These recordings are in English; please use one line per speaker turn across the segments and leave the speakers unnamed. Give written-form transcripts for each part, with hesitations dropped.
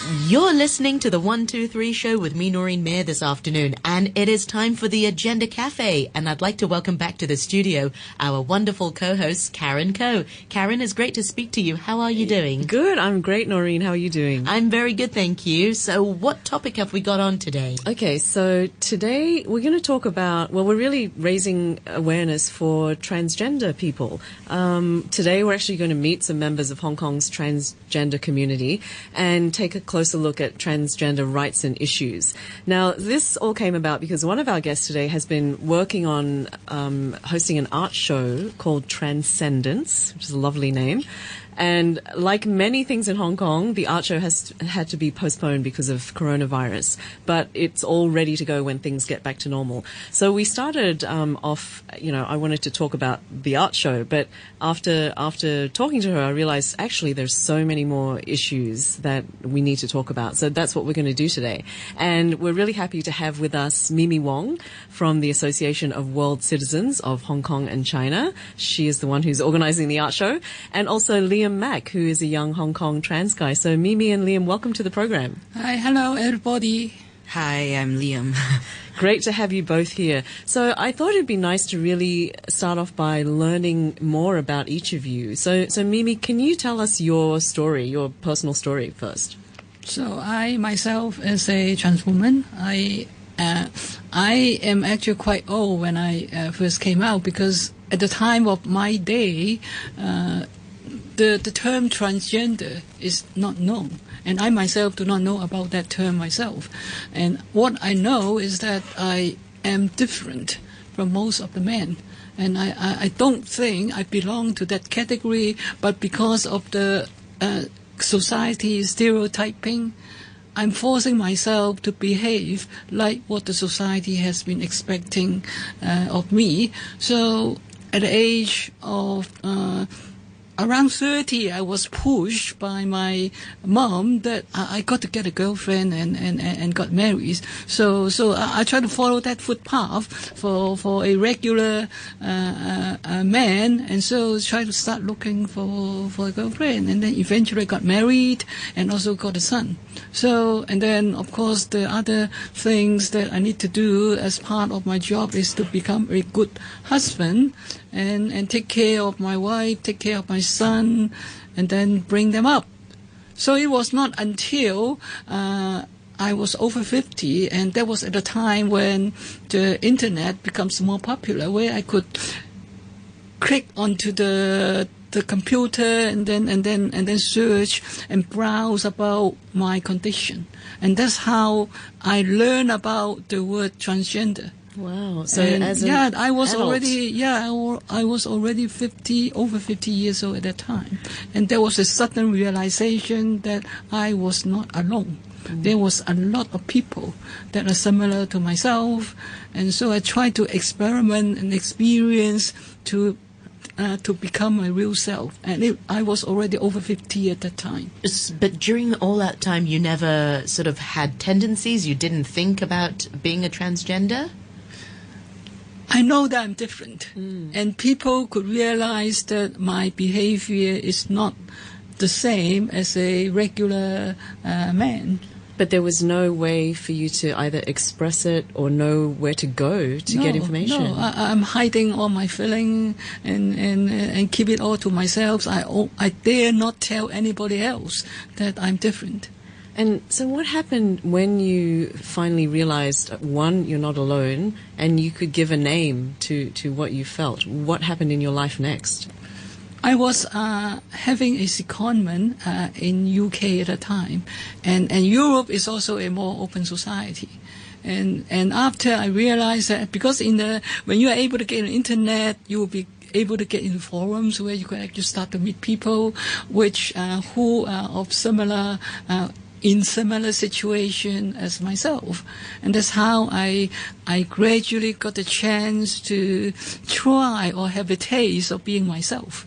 You're listening to the 123 show with me, Noreen Mayer, this afternoon, and it is time for the Agenda Cafe, and I'd like to welcome back to the studio our wonderful co-host, Karen Coe. Karen, it's great to speak to you. How are you doing?
Good. I'm great, Noreen. How are you doing?
I'm very good, thank you. So what topic have we got on today?
Okay, so today we're going to talk about, well, we're really raising awareness for transgender people. Today we're actually going to meet some members of Hong Kong's transgender community and take a closer look at transgender rights and issues. Now, this all came about because one of our guests today has been working on hosting an art show called Transcendence, which is a lovely name. And like many things in Hong Kong, the art show has had to be postponed because of coronavirus, but it's all ready to go when things get back to normal. So we started off, I wanted to talk about the art show, but after talking to her, I realized actually there's so many more issues that we need to talk about. So that's what we're going to do today. And we're really happy to have with us Mimi Wong from the Association of World Citizens of Hong Kong and China. She is the one who's organizing the art show, and also Liam Mack, who is a young Hong Kong trans guy. So Mimi and Liam, welcome to the program.
Hi, hello everybody.
Hi, I'm Liam.
Great to have you both here. So I thought it'd be nice to really start off by learning more about each of you. So Mimi, can you tell us your story, your personal story first?
So I myself is a trans woman. I am actually quite old when I first came out, because at the time of my day, the term transgender is not known, and I myself do not know about that term myself. And what I know is that I am different from most of the men, and I don't think I belong to that category, but because of the society stereotyping, I'm forcing myself to behave like what the society has been expecting of me. So at the age of around 30, I was pushed by my mom that I got to get a girlfriend and got married. So I try to follow that footpath for a regular man, and so try to start looking for a girlfriend, and then eventually got married and also got a son. So, and then of course the other things that I need to do as part of my job is to become a good husband and take care of my wife, take care of my son, and then bring them up. So it was not until I was over 50, and that was at the time when the internet becomes more popular, where I could click onto the computer and then search and browse about my condition, and that's how I learned about the word transgender.
Wow! So
I was already 50, over 50 years old at that time, and there was a sudden realization that I was not alone. There was a lot of people that are similar to myself, and so I tried to experiment and experience to become my real self. And I was already over 50 at that time.
But during all that time, you never sort of had tendencies? You didn't think about being a transgender?
I know that I'm different, and people could realize that my behavior is not the same as a regular man.
But there was no way for you to either express it or know where to go to get information.
No, I'm hiding all my feeling and keep it all to myself. I dare not tell anybody else that I'm different.
And so what happened when you finally realized, one, you're not alone, and you could give a name to what you felt? What happened in your life next?
I was having a secondment in UK at the time, and Europe is also a more open society. And after I realized that, because when you are able to get on the internet, you will be able to get in forums where you can actually start to meet people who are of similar in similar situation as myself. And that's how I gradually got the chance to try or have a taste of being myself.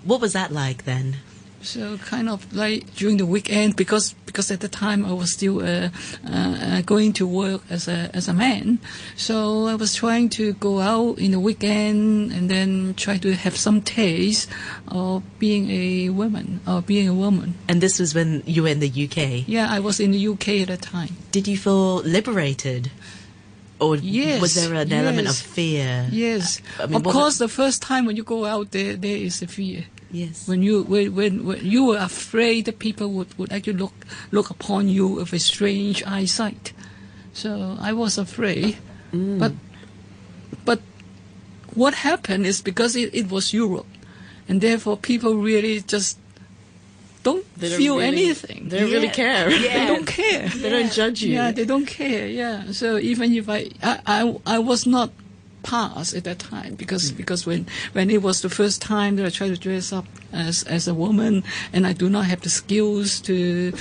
What was that like then?
So kind of like during the weekend, because at the time I was still going to work as a man. So I was trying to go out in the weekend and then try to have some taste of being a woman or being a woman.
And this was when you were in the UK?
Yeah, I was in the UK at the time.
Did you feel liberated? Or
Yes,
was there an element of
yes.
fear?
Yes.
I mean,
Of course, the first time when you go out there is a fear.
Yes.
When you were afraid that people would actually look upon you with a strange eyesight. So I was afraid. But what happened is because it was Europe, and therefore people really just don't feel anything.
They don't really care.
They don't care.
They don't judge you.
Yeah, they don't care. Yeah. So even if I was not past at that time because when it was the first time that I tried to dress up as a woman, and I do not have the skills to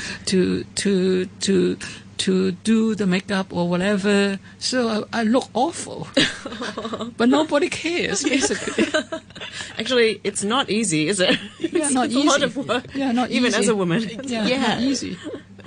do the makeup or whatever, so I look awful. But nobody cares, basically.
Actually, it's not easy, is it?
Yeah,
It's
not
a
easy.
lot of work.
Yeah, not
even
easy.
as a woman.
Yeah, not easy.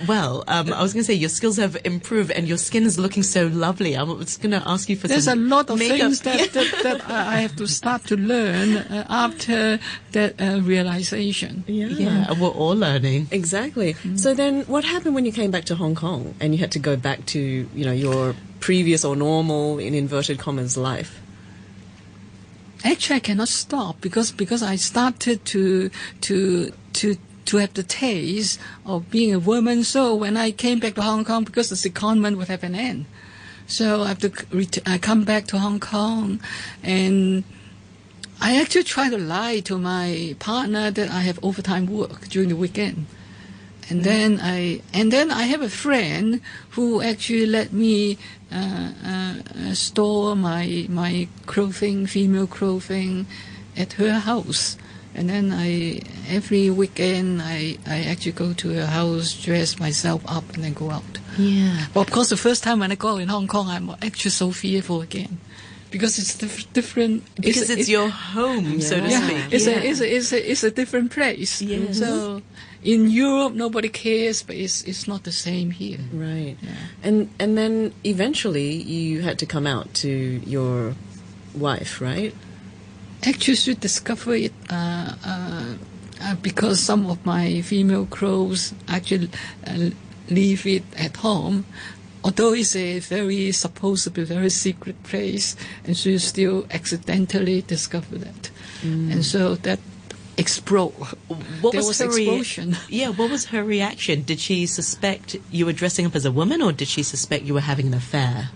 Well, I was going to say your skills have improved and your skin is looking so lovely. I was going to ask you for
There's a
some
lot of
makeup.
things that I have to start to learn after that realization.
Yeah, and we're all learning.
Exactly. So then what happened when you came back to Hong Kong and you had to go back to, your previous or normal, in inverted commas, life?
Actually, I cannot stop because I started to have the taste of being a woman. So when I came back to Hong Kong, because the secondment would have an end, so I have to I come back to Hong Kong, and I actually try to lie to my partner that I have overtime work during the weekend. And then I have a friend who actually let me store my clothing, female clothing, at her house. And then every weekend I actually go to her house, dress myself up, and then go out.
Yeah.
But of course, the first time when I go in Hong Kong, I'm actually so fearful again. Because it's different.
Because it's your home, so to speak.
It's a different place.
Yes.
So in Europe, nobody cares, but it's not the same here.
Right.
Yeah.
And then eventually you had to come out to your wife, right?
Actually, she discovered it because some of my female clothes actually leave it at home. Although it's a supposed to be very secret place, and she still accidentally discovered that. And so that explode.
What
there
was
was
her
explosion.
What was her reaction? Did she suspect you were dressing up as a woman, or did she suspect you were having an affair?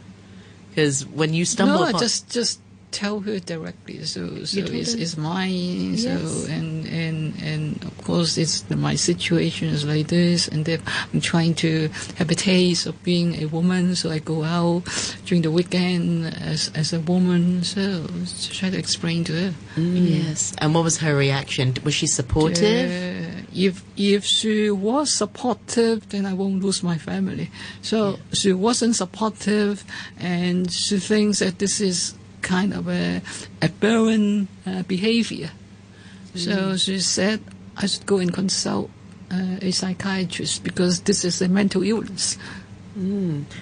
Because when you stumble
No,
upon...
just tell her directly. So
told
it's mine. So
Yes.
and of course my situation is like this, and then I'm trying to have a taste of being a woman. So I go out during the weekend as a woman. So try to explain to her.
Yes. And what was her reaction? Was she supportive?
If she was supportive, then I won't lose my family. So she wasn't supportive, and she thinks that this is kind of a aberrant behavior. So she said I should go and consult a psychiatrist because this is a mental illness.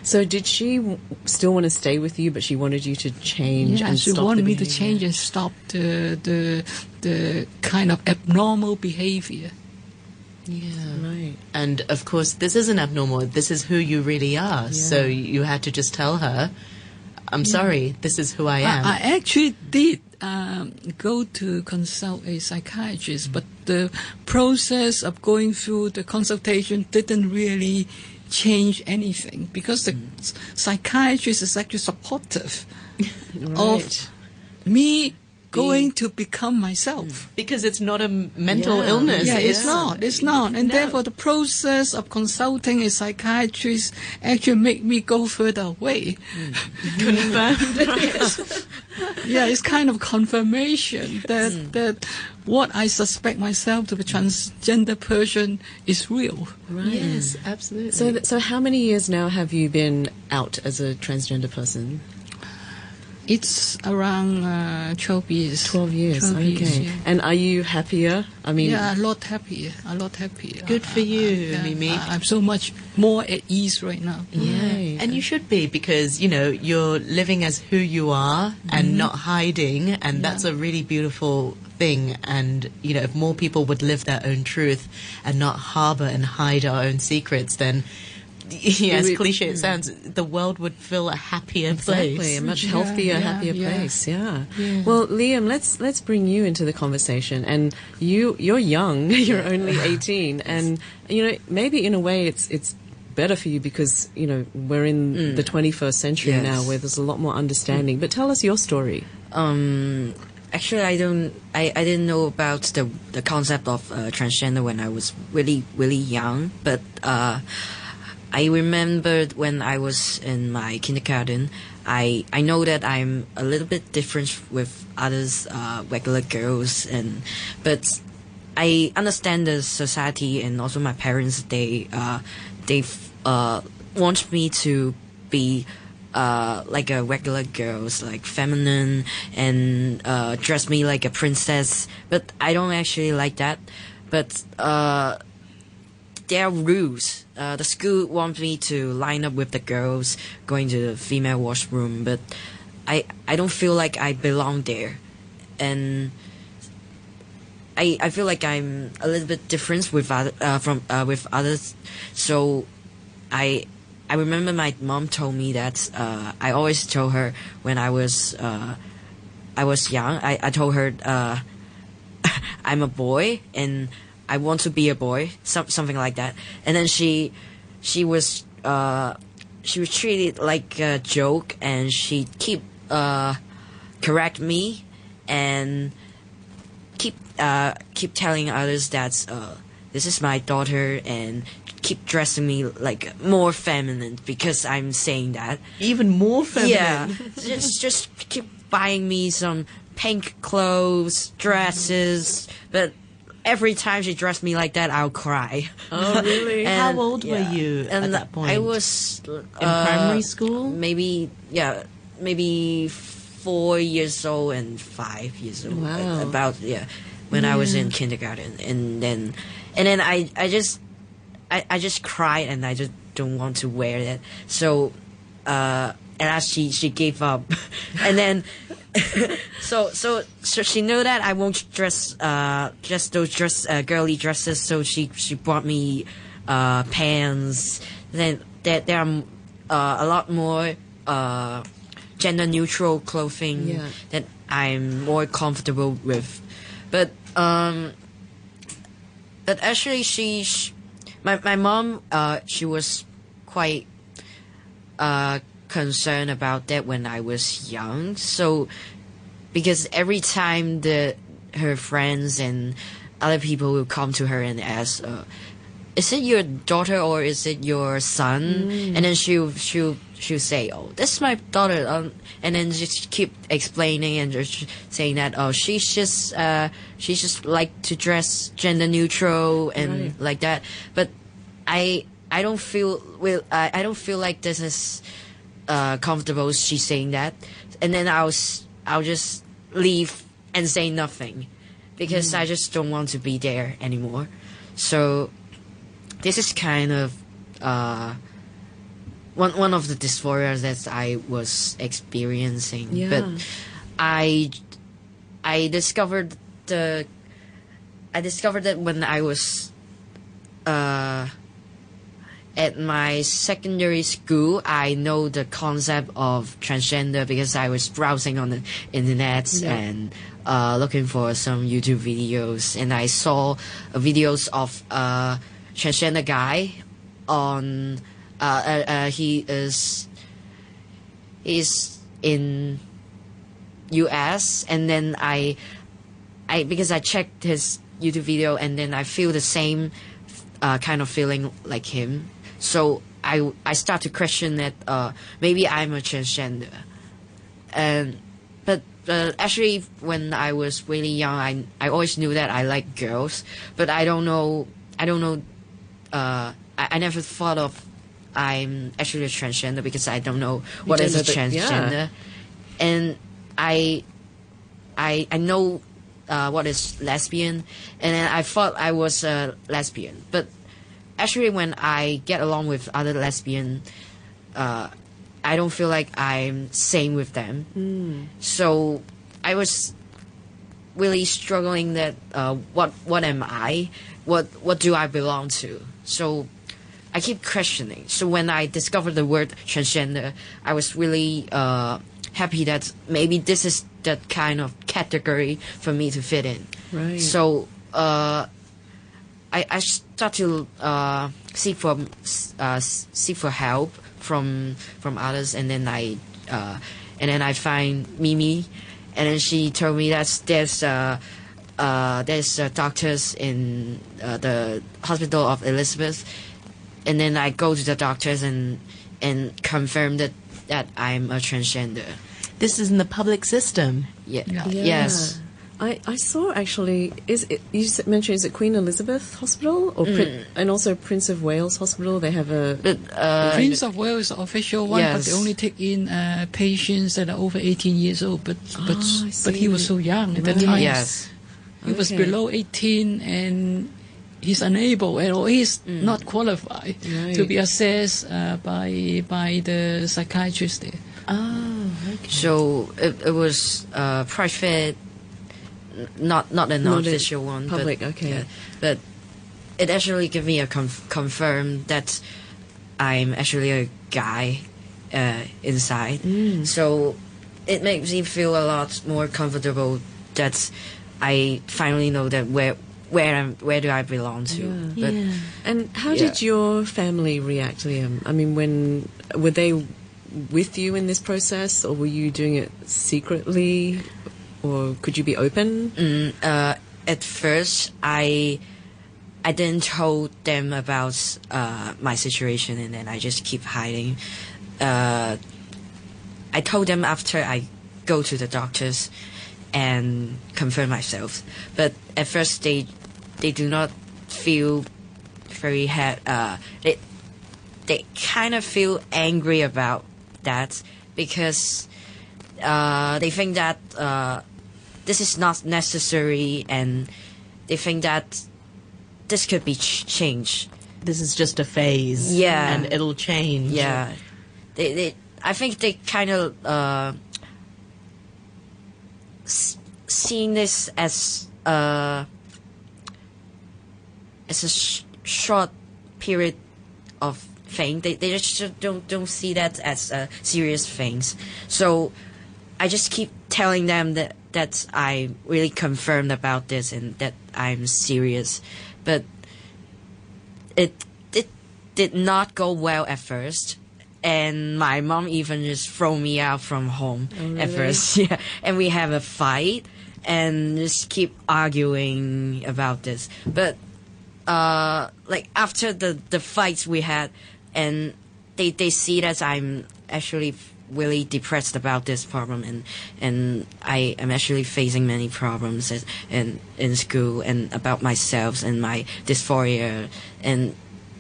So did she still want to stay with you, but she wanted you to change
Yeah,
and
she
stop
wanted
the
me to
behavior?
change and stop the kind of abnormal behavior.
Yeah.
Right.
And of course, this isn't abnormal. This is who you really are. So you had to just tell her, I'm sorry, this is who I am.
I actually did go to consult a psychiatrist, but the process of going through the consultation didn't really change anything because the psychiatrist is actually supportive of me going to become myself.
Because it's not a mental
Yeah.
illness.
Yeah, it's not. And
No.
therefore the process of consulting a psychiatrist actually make me go further away. Yeah, it's kind of confirmation that what I suspect myself to be transgender person is real.
Right.
Yes, absolutely.
So how many years now have you been out as a transgender person?
It's around 12 years.
12 years,
12
okay.
years, yeah.
And are you happier? I mean,
Yeah, a lot happier.
Good for you, Mimi.
I'm so much more at ease right now.
Right.
And you should be, because, you know, you're living as who you are and not hiding, and that's a really beautiful thing. And, you know, if more people would live their own truth and not harbor and hide our own secrets, then, yeah, as cliche it sounds, the world would feel a happier
exactly,
place.
a much healthier, happier place. Yeah. Well, Liam, let's bring you into the conversation. And you're young. You're only 18, and you know, maybe in a way it's better for you because you know we're in the 21st century now, where there's a lot more understanding. But tell us your story.
Actually, I didn't know about the concept of transgender when I was really young, but I remembered when I was in my kindergarten, I know that I'm a little bit different with others, regular girls, but I understand the society and also my parents. They want me to be like a regular girls, like feminine and dress me like a princess. But I don't actually like that. But there are rules. The school wants me to line up with the girls going to the female washroom, but I don't feel like I belong there, and I feel like I'm a little bit different with with others. So I remember my mom told me that I always told her when I was young. I told her I'm a boy and I want to be a boy, something like that. And then she was treated like a joke, and she keep correct me and keep telling others that this is my daughter, and keep dressing me like more feminine because I'm saying that.
Even more feminine.
Yeah, just keep buying me some pink clothes, dresses, but every time she dressed me like that, I'll cry.
Oh, really?
How old were you at that point?
I was
in primary school?
Maybe 4 years old and 5 years old.
Wow.
About when I was in kindergarten, and then I just cried, and I just don't want to wear that. So and as she gave up, and then so she knew that I won't dress just those girly dresses. So she brought me pants. Then there are a lot more gender neutral clothing that I'm more comfortable with. But actually my mom she was quite concerned about that when I was young. So because every time her friends and other people will come to her and ask, is it your daughter or is it your son? And then she'll say, oh, that's my daughter. And then just keep explaining and just saying that, oh, she's just like to dress gender neutral and like that. But I don't feel like this is comfortable. She's saying that, and then I'll just leave and say nothing because I just don't want to be there anymore. So this is kind of one of the dysphoria that I was experiencing. But I discovered that when I was at my secondary school. I know the concept of transgender because I was browsing on the internet and looking for some YouTube videos, and I saw videos of a transgender guy on he's in US, and then I because I checked his YouTube video, and then I feel the same kind of feeling like him. So I start to question that maybe I'm a transgender. But actually, when I was really young, I always knew that I like girls, but I don't know. I never thought of I'm actually a transgender because I don't know what is a transgender. and I know what is lesbian, and then I thought I was a lesbian. But actually, when I get along with other lesbian, I don't feel like I'm same with them. So I was really struggling that what am I? What do I belong to? So I keep questioning. So when I discovered the word transgender, I was really happy that maybe this is the kind of category for me to fit in.
Right.
So I start to seek for help from others, and then I find Mimi, and then she told me that there's doctors in the Hospital of Elizabeth, and then I go to the doctors and confirm that I'm a transgender.
This is in the public system.
Yeah.
Yeah.
Yes.
I saw actually. You mentioned is it Queen Elizabeth Hospital or and also Prince of Wales Hospital? They have a
Prince of Wales official one,
Yes.
but they only take in patients that are over 18 years old. But
I
he was
see.
so young at that
Right.
time.
Yes.
He was
Okay.
below 18, and he's unable, or he's not qualified to
Right.
be assessed by the psychiatrist there.
Oh, okay.
So it was private, not a non-official one,
public,
but,
okay.
yeah, but it actually gave me a confirm that I'm actually a guy inside. So it makes me feel a lot more comfortable that I finally know that where do I belong to.
Yeah.
But
Yeah.
And how
Yeah.
did your family react, Liam? I mean, were they with you in this process, or were you doing it secretly, or could you be open?
at first I didn't told them about my situation, and then I just keep hiding. I told them after I go to the doctors and confirm myself, but at first they do not feel very they kind of feel angry about that, because they think that this is not necessary, and they think that this could be changed.
This is just a phase.
Yeah.
And it'll change.
Yeah, I think they kind of seeing this as a short period of thing. They just don't see that as serious things. So I just keep telling them that I really confirmed about this and that I'm serious, but it did not go well at first. And my mom even just throw me out from home at
really?
first. Yeah, and we have a fight and just keep arguing about this. But like after the fights we had, and they see that I'm actually really depressed about this problem, and I am actually facing many problems in school and about myself and my dysphoria, and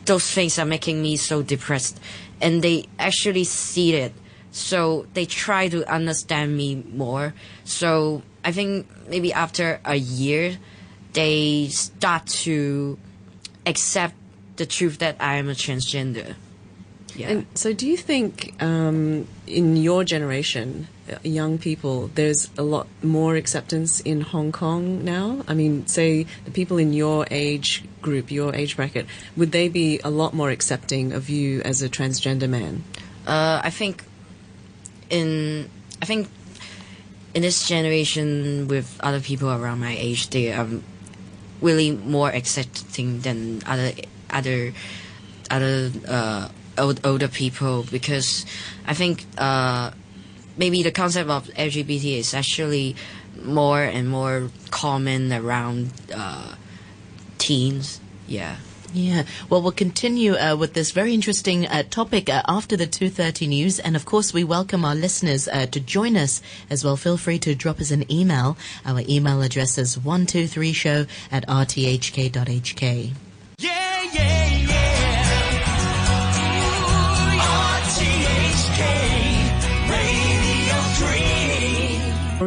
those things are making me so depressed, and they actually see it, so they try to understand me more. So I think maybe after a year they start to accept the truth that I am a transgender. Yeah.
And so, do you think in your generation, young people, there's a lot more acceptance in Hong Kong now? I mean, say the people in your age group, your age bracket, would they be a lot more accepting of you as a transgender man?
I think in this generation with other people around my age, they are really more accepting than older people, because I think maybe the concept of LGBT is actually more and more common around teens. Yeah.
Yeah. Well, we'll continue with this very interesting topic after the 2:30 news. And of course, we welcome our listeners to join us as well. Feel free to drop us an email. Our email address is 123show@rthk.hk.
Yeah, yeah, yeah. Ooh, RTHK Radio Dream.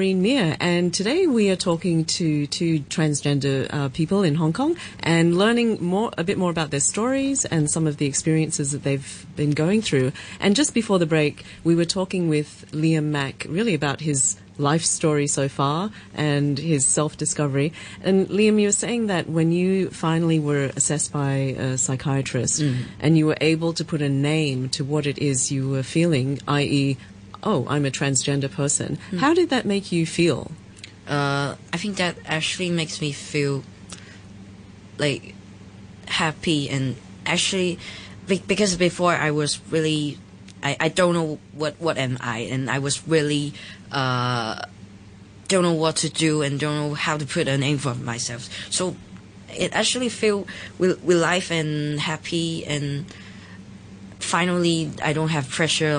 Noreen Mir, and today we are talking to two transgender people in Hong Kong and learning a bit more about their stories and some of the experiences that they've been going through. And just before the break, we were talking with Liam Mack really about his life story so far and his self-discovery. And Liam, you were saying that when you finally were assessed by a psychiatrist and you were able to put a name to what it is you were feeling, i.e., oh, I'm a transgender person, how did that make you feel?
I think that actually makes me feel like happy, and actually because before I was really I don't know what am I, and I was really don't know what to do and don't know how to put a name for myself. So it actually feel with life and happy, and finally I don't have pressure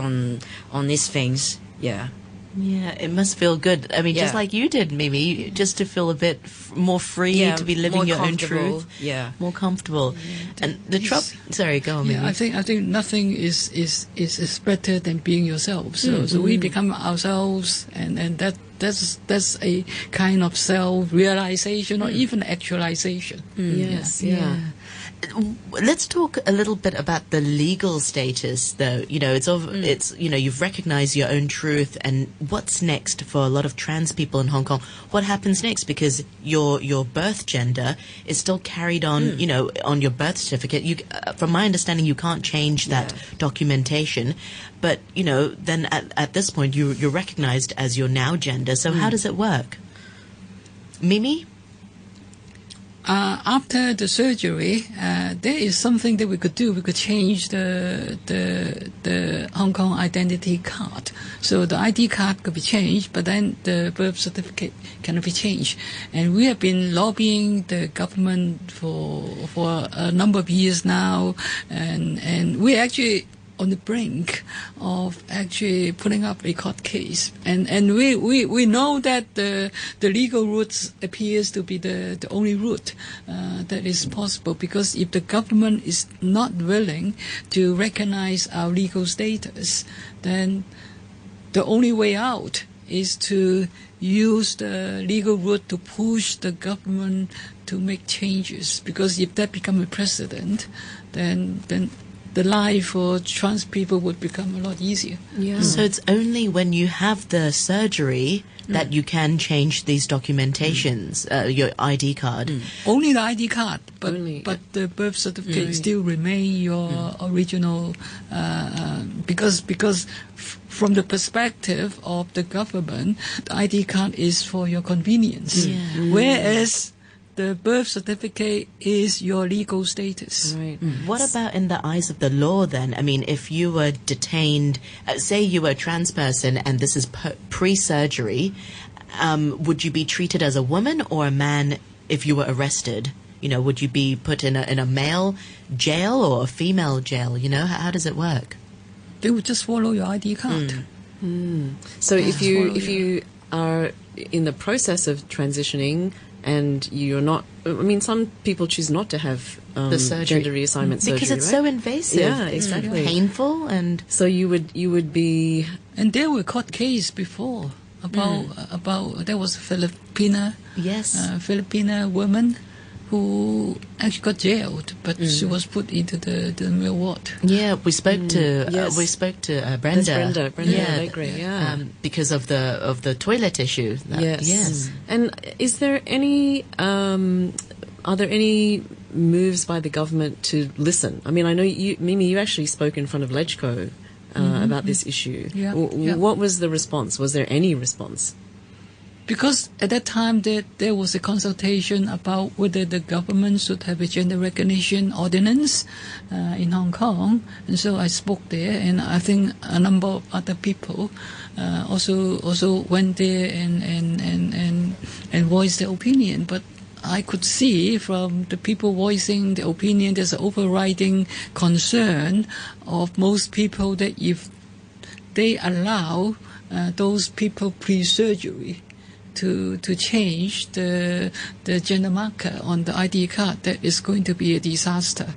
on these things. Yeah.
Yeah, it must feel good. I mean, just like you did, Mimi, just to feel a bit more free, to be living your own truth.
Yeah,
more comfortable. And the trouble. Sorry, go on, Mimi.
I think nothing is better than being yourself. So we become ourselves, and that's a kind of self-realization or even actualization.
Yes, yeah.
Let's talk a little bit about the legal status, though. You know, it's you know, you've recognized your own truth, and what's next for a lot of trans people in Hong Kong? What happens next? Because your birth gender is still carried on, you know, on your birth certificate. You, from my understanding, you can't change that documentation. But you know, then at this point, you're recognized as your now gender. So how does it work, Mimi?
After the surgery, there is something that we could do. We could change the Hong Kong identity card. So the ID card could be changed, but then the birth certificate cannot be changed. And we have been lobbying the government for a number of years now, and we actually on the brink of actually putting up a court case, and we know that the legal route appears to be the only route that is possible, because if the government is not willing to recognize our legal status, then the only way out is to use the legal route to push the government to make changes, because if that becomes a precedent, then the life for trans people would become a lot easier.
Yeah.
So it's only when you have the surgery that you can change these documentations, your ID card.
Only the ID card, but the birth certificate still remain your original, because from the perspective of the government, the ID card is for your convenience, whereas the birth certificate is your legal status.
Right.
What about in the eyes of the law then? I mean, if you were detained, say you were a trans person and this is pre-surgery, would you be treated as a woman or a man if you were arrested? You know, would you be put in a male jail or a female jail? You know, how does it work?
They would just follow your ID card.
So if you are in the process of transitioning and you're not, I mean, some people choose not to have
the surgery,
gender reassignment surgery,
because it's so invasive.
Yeah, exactly.
Painful, and
so you would be.
And there were court cases before about there was a Filipina woman who actually got jailed, but she was put into the male ward.
Yeah, we spoke to Brenda.
That's Brenda Legre,
because of the toilet issue. Yes.
And is there any? Are there any moves by the government to listen? I mean, I know Mimi, you actually spoke in front of LegCo about this issue.
Yeah.
What was the response? Was there any response?
Because at that time there was a consultation about whether the government should have a gender recognition ordinance in Hong Kong, and so I spoke there, and I think a number of other people also went there and voiced their opinion. But I could see from the people voicing their opinion, there's an overriding concern of most people that if they allow those people pre-surgery to change the gender marker on the ID card, that is going to be a disaster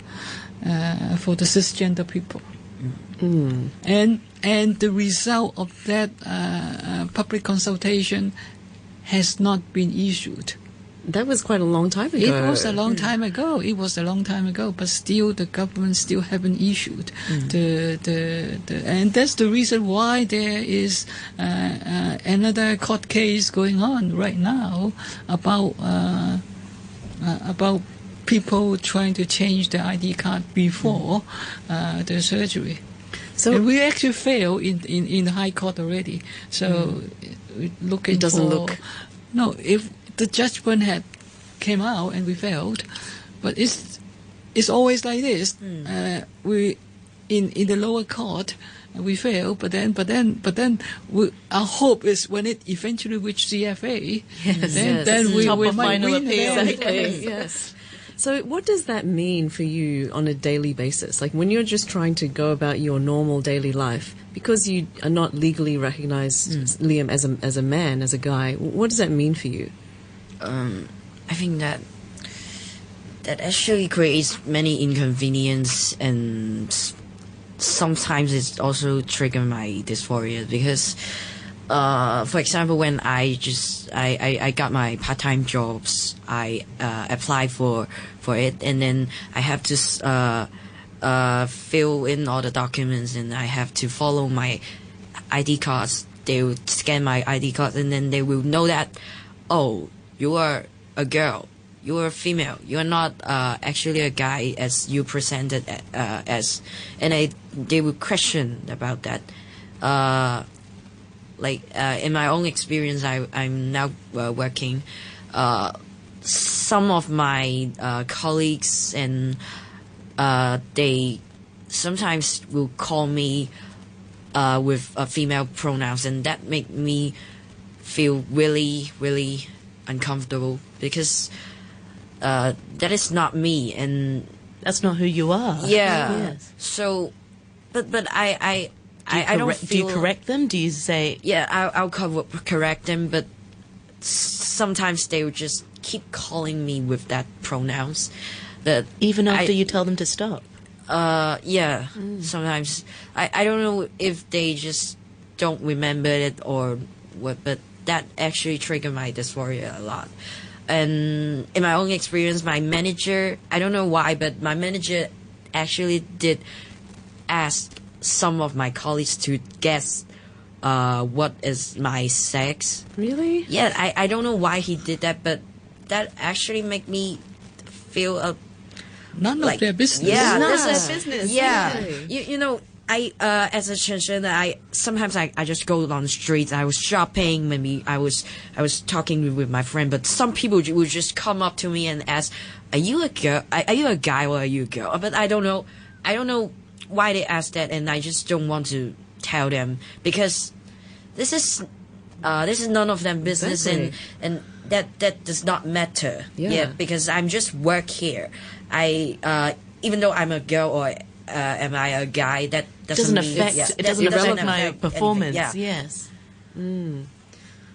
for the cisgender people. And the result of that public consultation has not been issued.
That was quite a long time ago.
It was a long time ago. It was a long time ago, but still the government still haven't issued and that's the reason why there is another court case going on right now about people trying to change the ID card before the surgery.
So
and we actually failed in the High Court already. So looking
it doesn't
for,
look.
No, if the judgment had came out and we failed, but it's always like this. We in the lower court we fail, but then our hope is when it eventually reaches CFA, then we might
final
win
appeal.
again.
Exactly. Yes. So what does that mean for you on a daily basis? Like when you're just trying to go about your normal daily life, because you are not legally recognized, Liam, as a man, as a guy, what does that mean for you?
I think that actually creates many inconvenience, and sometimes it also trigger my dysphoria because, for example, when I got my part-time jobs, I applied for it, and then I have to fill in all the documents, and I have to follow my ID cards. They will scan my ID cards, and then they will know that, oh, you are a girl, you are a female, you are not actually a guy as you presented as, and they will question about that. In my own experience, I'm now working. Some of my colleagues and they sometimes will call me with female pronouns, and that make me feel really, really uncomfortable because that is not me, and
That's not who you are.
yeah.
Yes.
So, but I
Do
don't
you
feel.
correct them? Do you say,
Yeah, I'll correct them, but sometimes they will just keep calling me with that pronouns. That
even after you tell them to stop?
yeah, sometimes I don't know if they just don't remember it or what, but that actually triggered my dysphoria a lot. And in my own experience, my manager, I don't know why, but my manager actually did ask some of my colleagues to guess what is my sex.
Really?
Yeah, I don't know why he did that, but that actually make me feel
None of their business.
Yeah,
It's not
this
their
is
business.
Yeah,
Really?
you know, I as a transgender, sometimes I just go on the streets. I was shopping, maybe I was talking with my friend, but some people would just come up to me and ask, "Are you a girl? Are you a guy or are you a girl?" But I don't know why they ask that, and I just don't want to tell them because this is none of them business,
Exactly.
and that does not matter.
Yeah.
Because I'm just work here. Even though I'm a girl or am I a guy, that
Doesn't
mean-
affect.
yeah,
It doesn't affect my
affect
performance.
anything. Yeah.
Yes.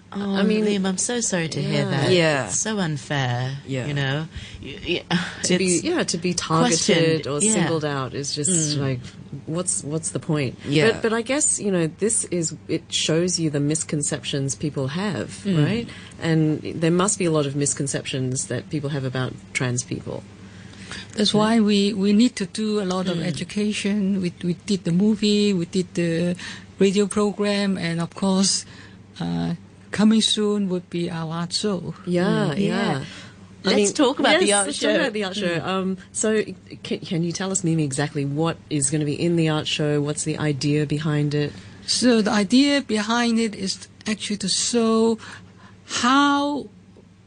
Oh,
I mean-
Liam, I'm so sorry to hear that.
Yeah.
It's so unfair.
Yeah.
You know.
To be targeted
questioned,
or
yeah.
singled out is just like what's the point?
Yeah.
But I guess it shows you the misconceptions people have, right? And there must be a lot of misconceptions that people have about trans people.
That's why we need to do a lot of education. We did the movie, we did the radio program, and of course, coming soon would be our art show.
Yeah.
Let's talk about the art
let's
show.
talk about the art show. So, can you tell us, Mimi, exactly what is going to be in the art show? What's the idea behind it?
So the idea behind it is actually to show how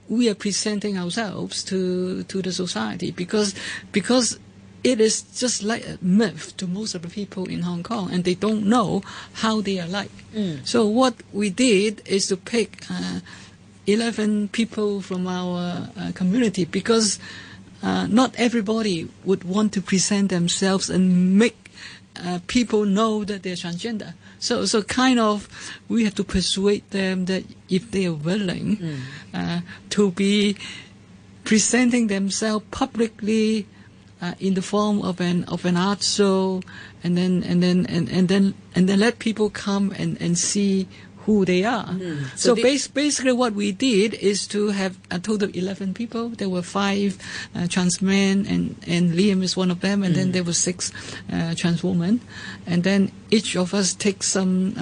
we are presenting ourselves to the society, because it is just like a myth to most of the people in Hong Kong, and they don't know how they are like. So what we did is to pick 11 people from our community, because not everybody would want to present themselves and make people know that they're transgender. So kind of we have to persuade them that if they are willing to be presenting themselves publicly in the form of an art show, and then let people come and see who they are. So,
the-
basically what we did is to have a total of 11 people. There were 5 trans men, and Liam is one of them, and then there were 6 trans women. And then each of us take some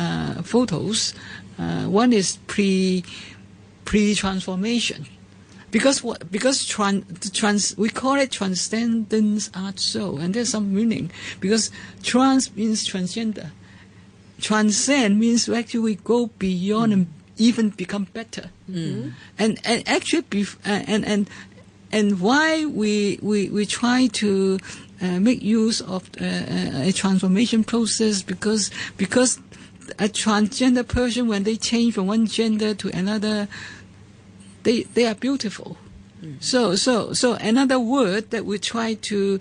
photos. One is pre-transformation. Because we call it Transcendence Art Show, and there's some meaning. Because trans means transgender. Transcend means actually we go beyond and even become better. And actually, and why we try to make use of a transformation process, because a transgender person, when they change from one gender to another, they are beautiful. So another word that we try to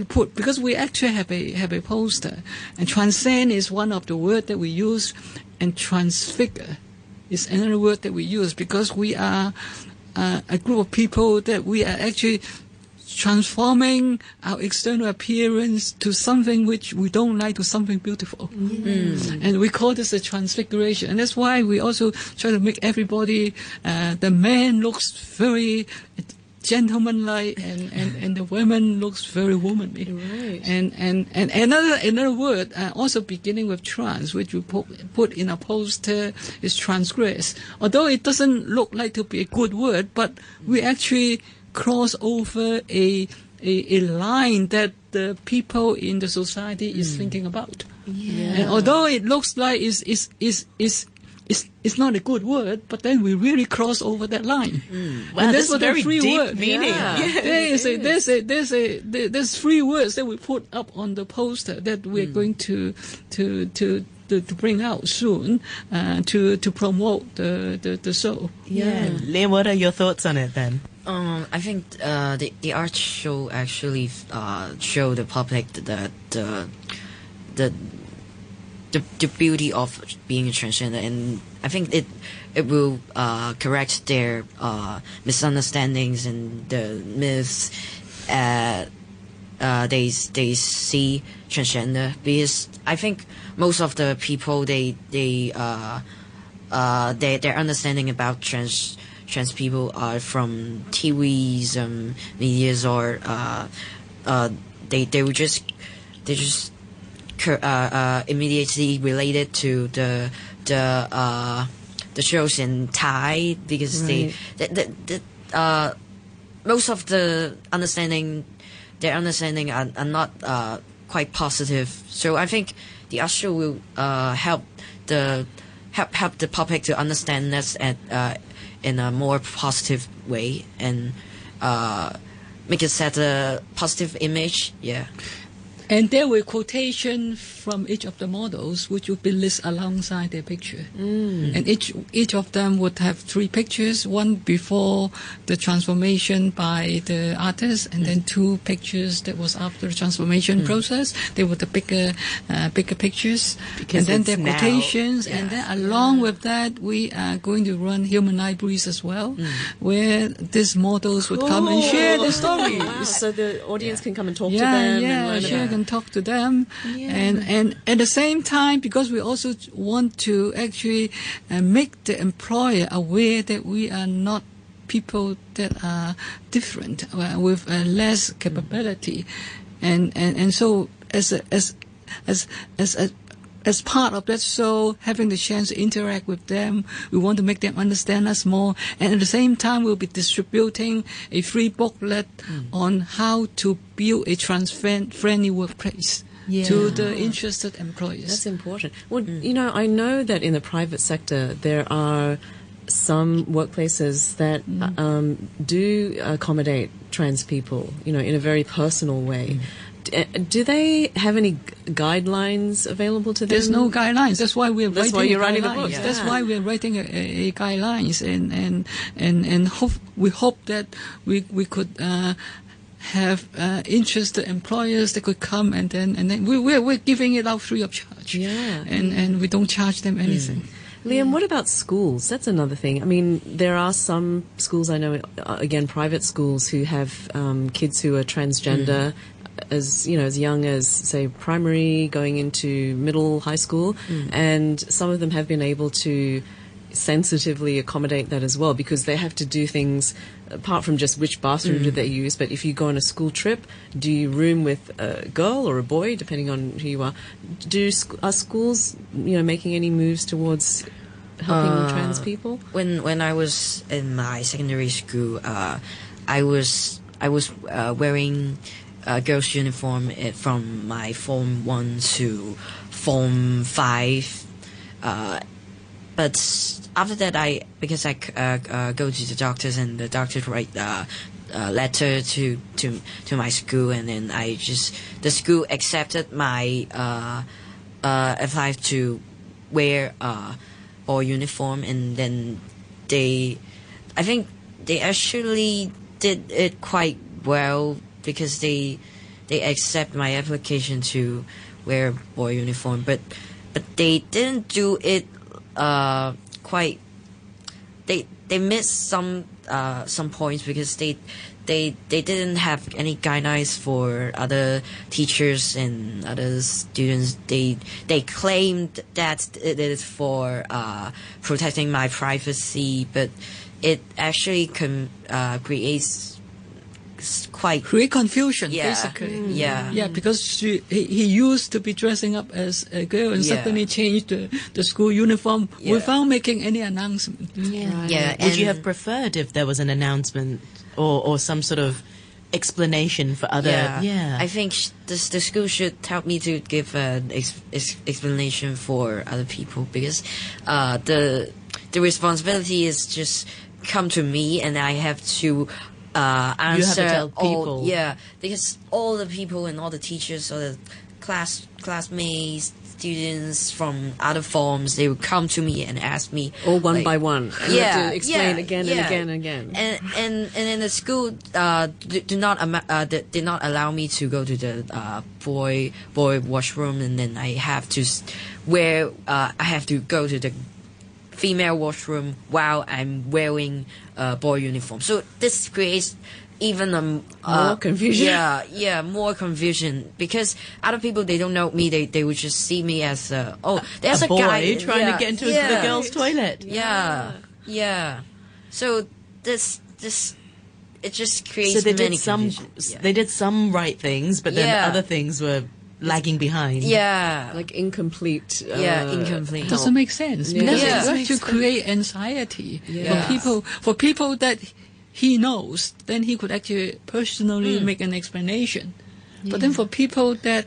put, because we actually have a poster, and transcend is one of the words that we use, and transfigure is another word that we use, because we are a group of people that we are actually transforming our external appearance to something which we don't like, to something beautiful. And we call this a transfiguration. And that's why we also try to make everybody, the man looks very gentlemanlike, and the woman looks very womanly.
Right.
And another word, also beginning with trans, which we put in a poster, is transgress. Although it doesn't look like to be a good word, but we actually cross over a line that the people in the society is thinking about. And although it looks like it's not a good word, but then we really cross over that line.
Wow,
and
that's
what
very
the 3
deep
words.
meaning.
There's 3 words that we put up on the poster that we're going to bring out soon, to promote the show.
Liam, what are your thoughts on it then?
I think the art show actually show the public the beauty of being a transgender, and I think it will correct their misunderstandings and the myths they see transgender, because I think most of the people their understanding about trans people are from TVs, medias, or they just immediately related to the shows in Thai, because most of the their understanding are not quite positive. So I think the art show will help the public to understand us in a more positive way, and make it set a positive image.
And there were quotations from each of the models, which would be listed alongside their picture. And each of them would have 3 pictures, one before the transformation by the artist, and then 2 pictures that was after the transformation process. They were the bigger pictures,
Because
and then
it's
their
now.
quotations. And then along with that, we are going to run human libraries as well, where these models would come and share their stories.
Wow. So the audience can come and talk to them and learn
share
about
and talk to them, and at the same time, because we also want to actually make the employer aware that we are not people that are different, with less capability, and so as part of that show, having the chance to interact with them, we want to make them understand us more. And at the same time, we'll be distributing a free booklet on how to build a trans-friendly workplace to the interested employers.
That's important. Well, I know that in the private sector there are some workplaces that do accommodate trans people, in a very personal way. Do they have any guidelines available to them?
There's no guidelines. That's why we're
That's
writing.
why you're writing the
guidelines.
book.
That's why we're writing a guidelines, and we hope that we could have interested employers that could come, and then we're giving it out free of charge. And we don't charge them anything.
Liam, what about schools? That's another thing. I mean, there are some schools I know, again, private schools, who have kids who are transgender. as young as, say, primary, going into middle, high school, and some of them have been able to sensitively accommodate that as well, because they have to do things apart from just which bathroom do they use. But if you go on a school trip, do you room with a girl or a boy, depending on who you are? Are schools making any moves towards helping trans people?
When I was in my secondary school, I was wearing a girl's uniform from my Form 1 to Form 5. But after that, because I go to the doctors, and the doctors write a letter to my school, and then the school accepted my apply to wear boy uniform, and then I think they actually did it quite well, because they accept my application to wear boy uniform, but they didn't do it quite. They missed some points, because they didn't have any guidelines for other teachers and other students. They claimed that it is for protecting my privacy, but it actually creates
create confusion,
Yeah.
basically.
Yeah.
Yeah, because he used to be dressing up as a girl, and
Yeah.
suddenly changed the school uniform
Yeah.
without making any announcement.
Yeah.
Would you
and-
have preferred if there was an announcement or some sort of explanation for other? Yeah.
I think the school should help me to give an explanation for other people, because the responsibility is just come to me, and I have to answer
tell people.
all. Yeah, because all the people and all the teachers or the classmates, students from other forms, they would come to me and ask me
All one
like,
by one. You
Yeah,
have to explain
yeah,
again
yeah.
and again and again.
And then the school did not allow me to go to the boy washroom, and then I have to I have to go to the female washroom while I'm wearing a boy uniform. So this creates even
More confusion.
Yeah, more confusion, because other people, they don't know me. They would just see me as there's a
boy
guy
trying to get into the girls' toilet.
Yeah. So this it just creates
So they
many
did some.
confusion.
They did some right things, but then
Yeah.
other things were lagging behind.
Yeah.
Like incomplete.
Incomplete.
Doesn't make sense,
Yeah.
because
Yeah.
it's going to create anxiety
Yeah.
for people that he knows. Then he could actually personally make an explanation. But then for people that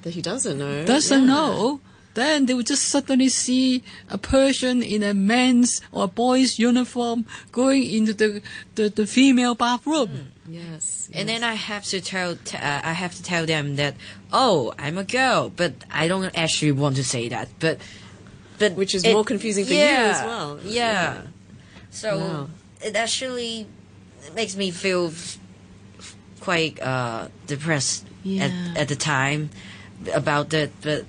That he doesn't know.
doesn't know, then they would just suddenly see a person in a men's or boy's uniform going into the female bathroom.
Yes.
And then I have to tell them that, I'm a girl, but I don't actually want to say that. But
Which is more confusing for you as well.
Yeah. So
Wow.
it actually makes me feel quite depressed
Yeah.
at the time about that. But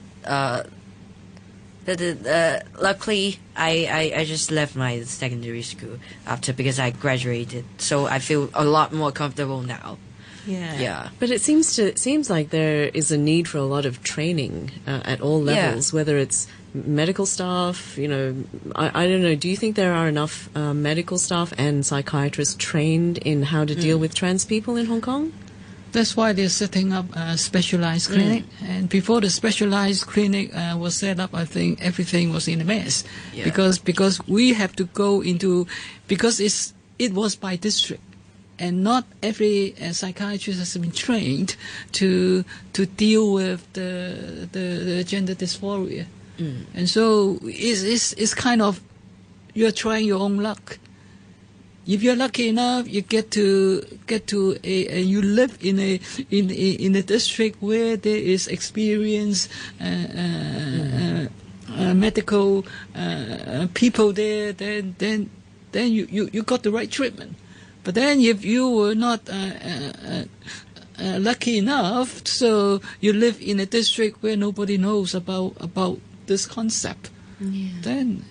luckily, I just left my secondary school after, because I graduated. So I feel a lot more comfortable now. Yeah.
But it seems like there is a need for a lot of training at all levels, whether it's medical staff, I don't know. Do you think there are enough medical staff and psychiatrists trained in how to deal with trans people in Hong Kong?
That's why they're setting up a specialized clinic. And before the specialized clinic was set up, I think everything was in a mess.
Yeah.
Because we have to go into, because it was by district. And not every psychiatrist has been trained to deal with the gender dysphoria. And so it's kind of, you're trying your own luck. If you're lucky enough, you get to you live in a district where there is experienced medical people there, then you got the right treatment. But then if you were not lucky enough, so you live in a district where nobody knows about this concept, then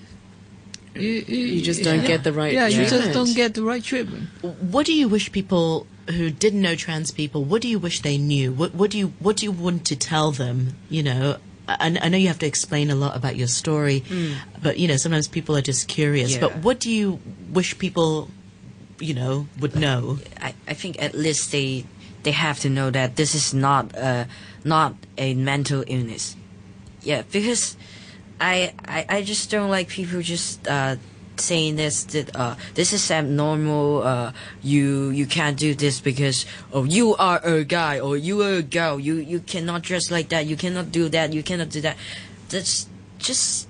you
just don't get the right
you just
treatment.
don't get the right treatment.
What do you wish people who didn't know trans people, what do you wish they knew? What do you want to tell them? You know, I know you have to explain a lot about your story, but you know, sometimes people are just curious.
Yeah.
But what do you wish people, you know, would know?
I think at least they have to know that this is not a mental illness. Yeah, because I just don't like people just saying this that this is abnormal. You can't do this because you are a guy or you are a girl. You cannot dress like that. You cannot do that. You cannot do that. That's just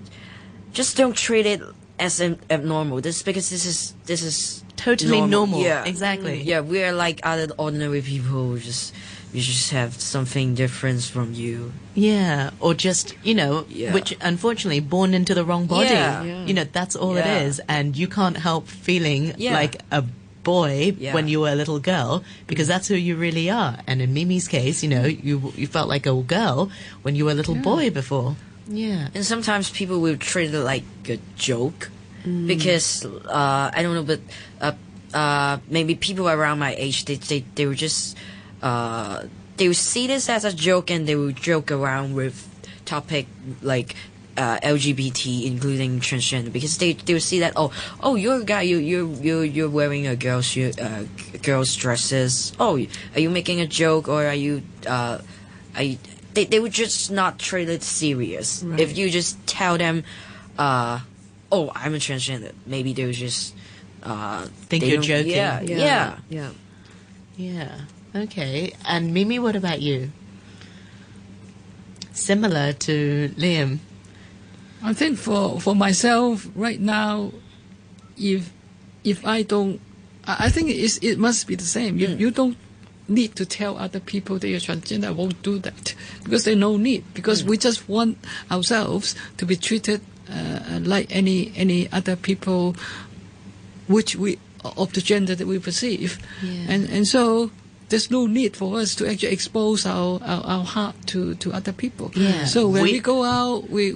don't treat it as abnormal. This because this is
Totally normal.
Yeah,
Exactly.
Yeah, we are like other ordinary people. We just have something different from you.
Yeah, or just, you know,
Yeah.
which unfortunately born into the wrong body.
Yeah.
Yeah.
You know, that's all
Yeah.
it is. And you can't help feeling
Yeah.
like a boy
Yeah.
when you were a little girl, because that's who you really are. And in Mimi's case, you know, you felt like a girl when you were a little boy before. Yeah.
And sometimes people will treat it like a joke because I don't know, but maybe people around my age they were just they would see this as a joke and they would joke around with topic like LGBT, including transgender, because they would see that oh you're a guy, you're wearing a girl's dresses. Oh, are you making a joke, or are you they would just not treat it serious.
Right.
If you just tell them I'm a transgender, maybe they would just
Think
they
you're
don't-
joking.
Yeah.
Yeah. Okay. And Mimi, what about you? Similar to Liam.
I think for myself right now, if I don't, I think it must be the same. You don't need to tell other people that you're transgender. I won't do that because there's no need, because we just want ourselves to be treated like any other people, which we of the gender that we perceive, and so there's no need for us to actually expose our heart to other people.
Yeah.
So when we go out, we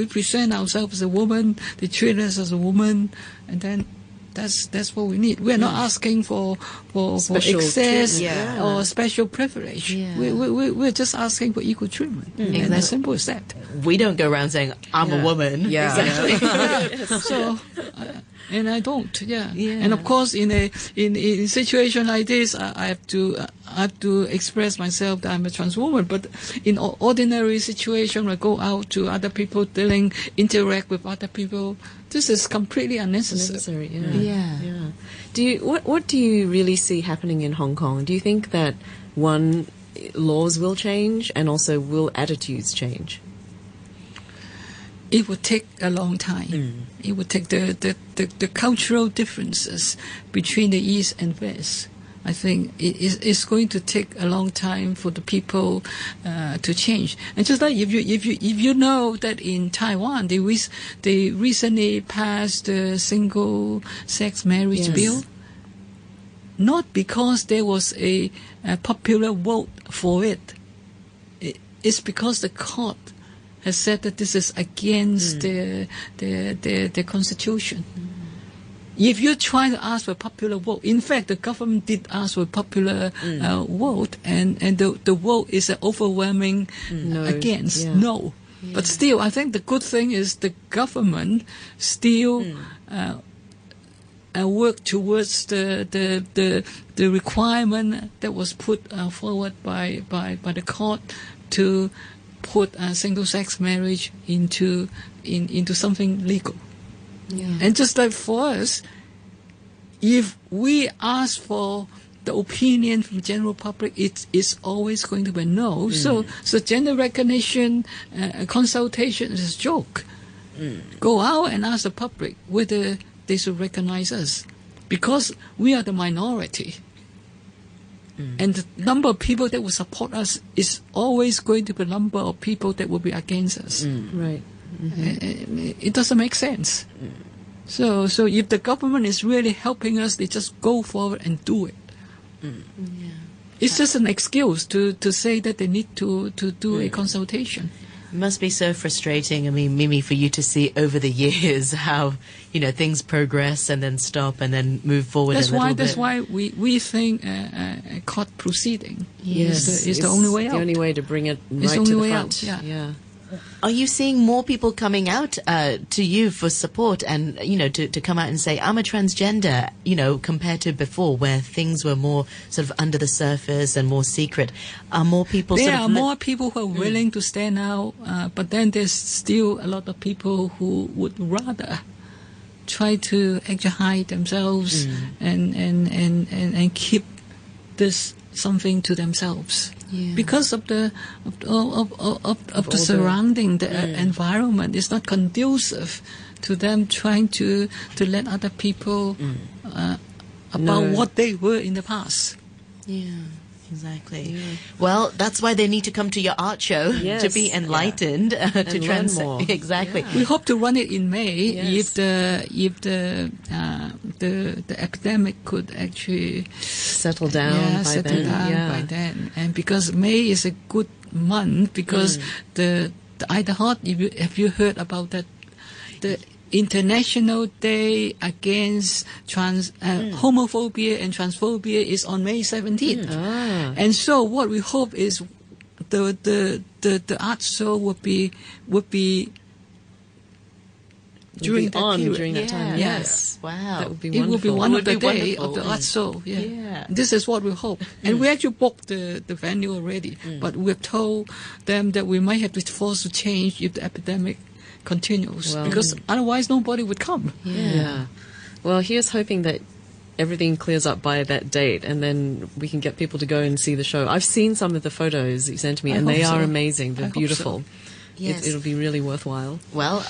present ourselves as a woman, they treat us as a woman, and then that's what we need. We're not asking for
Special
excess
treatment.
or special privilege.
Yeah.
We're just asking for equal treatment. And as simple as that.
We don't go around saying, I'm a woman.
Yeah.
So, and I don't. Yeah.
Yeah.
And of course, in a situation like this, I have to express myself that I'm a trans woman. But in ordinary situation, when I go out to other people, interact with other people, this is completely unnecessary.
Necessary,
Yeah.
yeah. What do you really see happening in Hong Kong? Do you think that laws will change, and also will attitudes change?
It would take a long time. It would take the cultural differences between the East and West. I think it's going to take a long time for the people to change. And just like if you know that in Taiwan they recently passed the single-sex marriage
Yes.
bill, not because there was a popular vote for it. It's because the court has said that this is against the constitution. If you try to ask for a popular vote, in fact, the government did ask for a popular vote, and the vote is an overwhelming
No.
against
Yeah.
no. But still, I think the good thing is the government still work towards the requirement that was put forward by the court to put single-sex marriage into something legal.
Yeah.
And just like for us, if we ask for the opinion from general public, it's always going to be no. So gender recognition consultation is a joke. Go out and ask the public whether they should recognize us, because we are the minority. And the number of people that will support us is always going to be the number of people that will be against us.
Right.
It doesn't make sense. So if the government is really helping us, they just go forward and do it. It's just an excuse to say that they need to do a consultation.
It must be so frustrating. I mean, Mimi, for you to see over the years how, things progress and then stop and then move forward a little bit.
That's why we think court proceeding is the only way out.
The only way to bring it
It's
right
the only
to the
way
front.
out, yeah.
Are you seeing more people coming out to you for support and, to come out and say, I'm a transgender, compared to before where things were more sort of under the surface and more secret? Are more people
There are more people who are willing to stand out, but then there's still a lot of people who would rather try to actually hide themselves and keep this something to themselves.
Yeah.
Because of the surrounding, the environment is not conducive to them trying to let other people about what they were in the past.
Yeah, exactly. Yeah. Well, that's why they need to come to your art show to be enlightened, to
learn more.
Exactly.
We hope to run it in May if the epidemic could actually
Settle down by then.
And because May is a good month because the IDHOT, have you heard about that? The International Day Against Homophobia and Transphobia is on May 17th. And so what we hope is the art show would be during
that time.
Yes. Wow.
That would be
It
wonderful.
will be one of the
wonderful.
day of the art show.
Yeah.
This is what we hope. And we actually booked the venue already. But we've told them that we might have to force to change if the epidemic continues. Because otherwise nobody would come.
Yeah. Well, here's hoping that everything clears up by that date and then we can get people to go and see the show. I've seen some of the photos you sent me and they are amazing. They're beautiful.
Yes.
It'll be really worthwhile.
Well,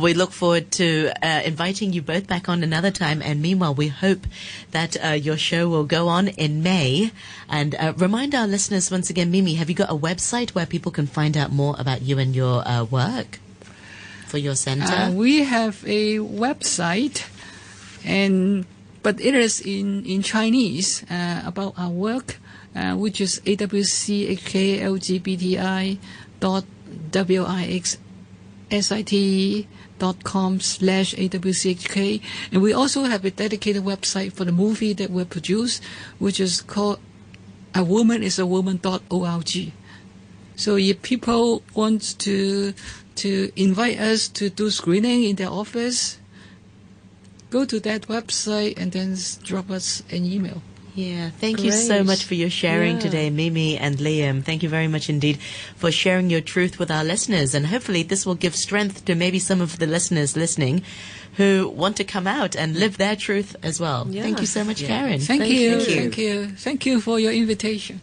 we look forward to inviting you both back on another time. And meanwhile, we hope that your show will go on in May. And remind our listeners once again, Mimi, have you got a website where people can find out more about you and your work for your center?
We have a website, but it is in Chinese about our work, which is awchklgbti.wixsit.com/awchk. And we also have a dedicated website for the movie that we produce, which is called awomanisAwoman.org. So if people want to invite us to do screening in their office, go to that website and then drop us an email.
Yeah, thank you so much for your sharing today, Mimi and Liam. Thank you very much indeed for sharing your truth with our listeners. And hopefully this will give strength to maybe some of the listeners listening who want to come out and live their truth as well. Thank you so much, Karen.
Thank you for your invitation.